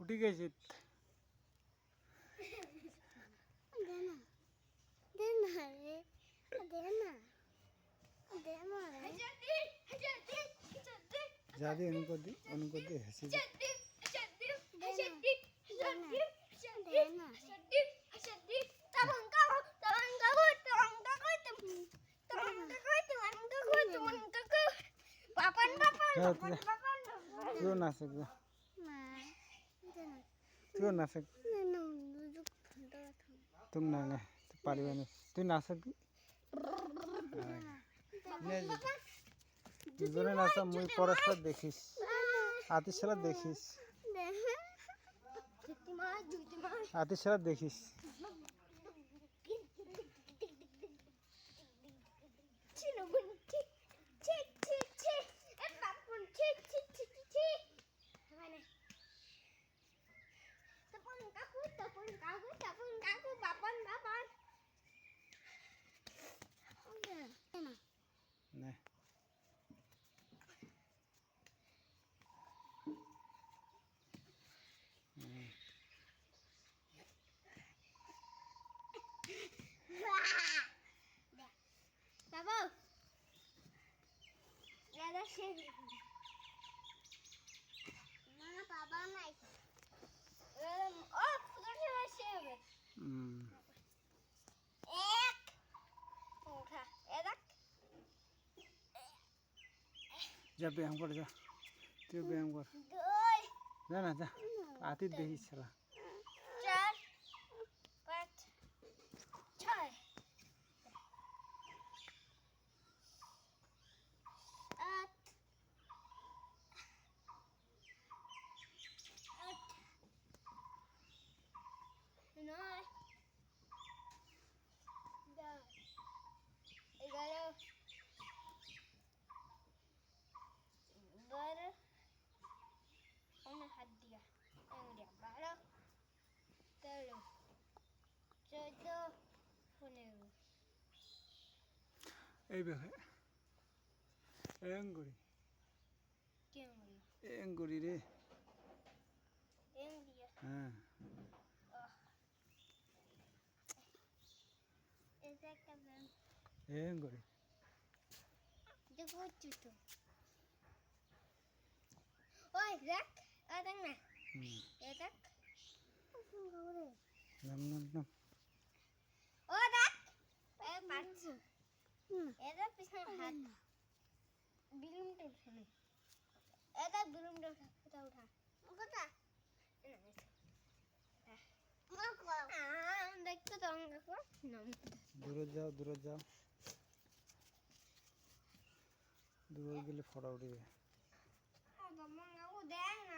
উঠি গেছে যা দিয়ে অনুকর দিয়ে হেসে তুইও নাচে তুইও নাচে তুমি না না পারিবে না তুই নাচে কি দুজনে নাচা মুই পরস্পর দেখিস আতিশ সালা দেখিস আতিশ সালা দেখিস Babu, ada sih. Mana baba naik? Oh, sudah selesai. Ek, udah, edak. যা ব্যায়াম করে যা তুই ব্যায়াম কর Doi, যা না যা আতি দেখিস সালা car, pat, chai. At, nai. Dah, 11. 12. Una hat dia. Yang dia 12. 13. 14. 15. এই দেখে এঙ্গুড়ি Yang dia. এঙ্গুড়ি রে Yang dia. হ্যাঁ Esa kapan? এঙ্গুড়ি Dia cucu. Oi, Zak, ada nggak? Ya, Zak. নাম নাম নাম Oh, Zak. Pacu. Ada pisang hat. Belum tuh sini. Ada belum tuh kita udah. Enggak dah. দেখতে তো দূরে যাও দূরে গেলে ফটো উঠবে দেখ না